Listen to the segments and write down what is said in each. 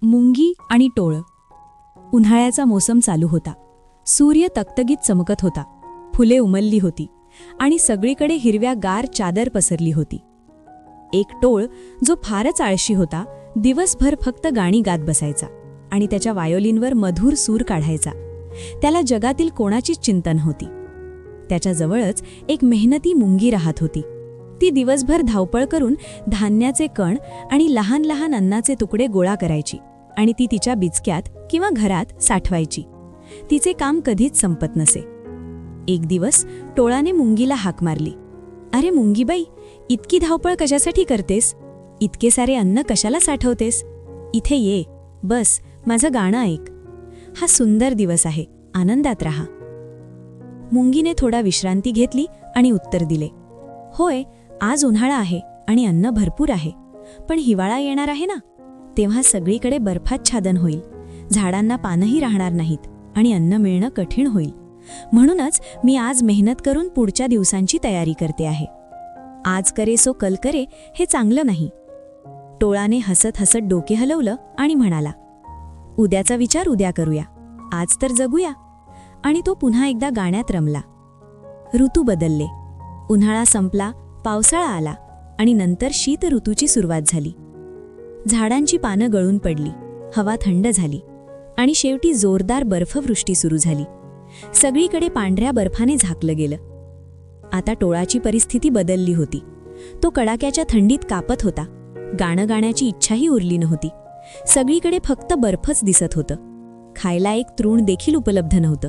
मुंगी आणि टोळं. उन्हाळ्याचा मोसम चालू होता. सूर्य तगतगीत चमकत होता. फुले उमलली होती आणि सगळीकडे हिरव्या गार चादर पसरली होती. एक टोळ जो फारच आळशी होता, दिवसभर फक्त गाणी गात बसायचा आणि त्याच्या वायोलिनवर मधुर सूर काढायचा. त्याला जगातील कोणाचीच चिंता नव्हती. त्याच्याजवळच एक मेहनती मुंगी राहत होती. ती दिवसभर धावपळ करून धान्याचे कण आणि लहान लहान अन्नाचे तुकडे गोळा करायची आणि ती तिच्या बिचक्यात किंवा घरात साठवायची. तिचे काम कधीच संपत नसे. एक दिवस टोळाने मुंगीला हाक मारली. "अरे मुंगीबाई, इतकी धावपळ कशासाठी करतेस? इतके सारे अन्न कशाला साठवतेस? इथे ये, बस, माझं गाणं ऐक. हा सुंदर दिवस आहे, आनंदात राहा." मुंगीने थोडा विश्रांती घेतली आणि उत्तर दिले, "होय, आज उन्हाळा आहे आणि अन्न भरपूर आहे, पण हिवाळा येणार आहे ना, तेव्हा सगळीकडे बर्फाच्छादन होईल, झाडांना पानंही राहणार नाहीत आणि अन्न मिळणं कठीण होईल. म्हणूनच मी आज मेहनत करून पुढच्या दिवसांची तयारी करते आहे. आज करे सो कल करे हे चांगलं नाही." टोळाने हसत हसत डोके हलवलं आणि म्हणाला, "उद्याचा विचार उद्या करूया, आज तर जगूया." आणि तो पुन्हा एकदा गाण्यात रमला. ऋतू बदलले. उन्हाळा संपला, पावसाळा आला आणि नंतर शीत ऋतूची सुरुवात झाली. झाडांची पानं गळून पडली, हवा थंड झाली आणि शेवटी जोरदार बर्फवृष्टी सुरू झाली. सगळीकडे पांढऱ्या बर्फाने झाकलं गेलं. आता टोळाची परिस्थिती बदलली होती. तो कडाक्याच्या थंडीत कापत होता. गाणं गाण्याची इच्छाही उरली नव्हती. सगळीकडे फक्त बर्फच दिसत होतं. खायला एक तृण देखील उपलब्ध नव्हतं.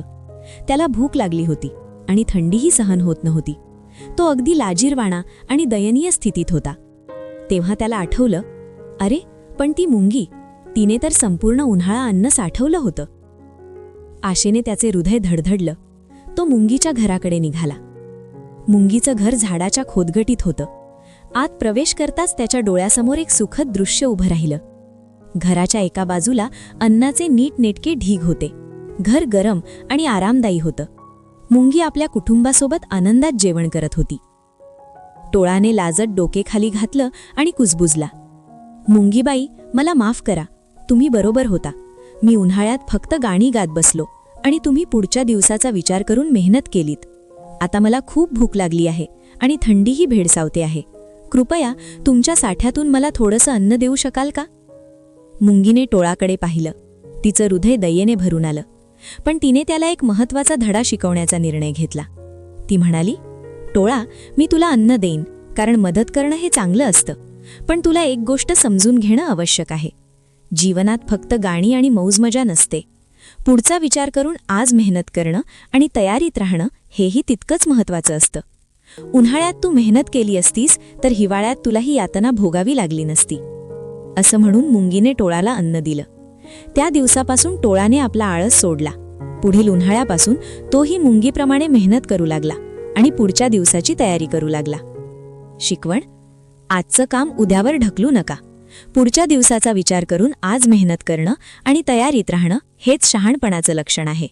त्याला भूक लागली होती आणि थंडीही सहन होत नव्हती. तो अगदी लाजिरवाणा आणि दयनीय स्थितीत होता. तेव्हा त्याला आठवलं, अरे पण ती मुंगी, तिने तर संपूर्ण उन्हाळा अन्न साठवलं होतं. आशेने त्याचे हृदय धडधडलं. तो मुंगीच्या घराकडे निघाला. मुंगीचं घर झाडाच्या खोदगटीत होतं. आत प्रवेश करताच त्याच्या डोळ्यासमोर एक सुखद दृश्य उभं राहिलं. घराच्या एका बाजूला अन्नाचे नीटनेटके ढीग होते. घर गरम आणि आरामदायी होतं. मुंगी आपल्या कुटुंबासोबत आनंदात जेवण करत होती. टोळाने लाजत डोके खाली घातलं आणि कुजबुजला, "मुंगीबाई, मला माफ करा. तुम्ही बरोबर होता. मी उन्हाळ्यात फक्त गाणी गात बसलो आणि तुम्ही पुढच्या दिवसाचा विचार करून मेहनत केलीत. आता मला खूप भूक लागली आहे आणि थंडीही भेडसावते आहे. कृपया तुमच्या साठ्यातून मला थोडंसं अन्न देऊ शकाल का?" मुंगीने टोळाकडे पाहिलं. तिचं हृदय दयेने भरून आलं. पण तिने त्याला एक महत्त्वाचा धडा शिकवण्याचा निर्णय घेतला. ती म्हणाली, "टोळा, मी तुला अन्न देईन, कारण मदत करणं हे चांगलं असतं. पण तुला एक गोष्ट समजून घेणं आवश्यक आहे. जीवनात फक्त गाणी आणि मौजमजा नसते. पुढचा विचार करून आज मेहनत करणं आणि तयारीत राहणं हेही तितकंच महत्त्वाचं असतं. उन्हाळ्यात तू मेहनत केली असतीस तर हिवाळ्यात तुला ही यातना भोगावी लागली नसती." असं म्हणून मुंगीने टोळाला अन्न दिलं. त्या दिवसापासून टोळाने आपला आळस सोडला. पुढील उन्हाळ्यापासून तोही मुंगीप्रमाणे मेहनत करू लागला आणि पुढच्या दिवसाची तयारी करू लागला. शिकवण: आजचं काम उद्यावर ढकलू नका. पुढच्या दिवसाचा विचार करून आज मेहनत करणं आणि तयारीत राहणं हेच शहाणपणाचं लक्षण आहे.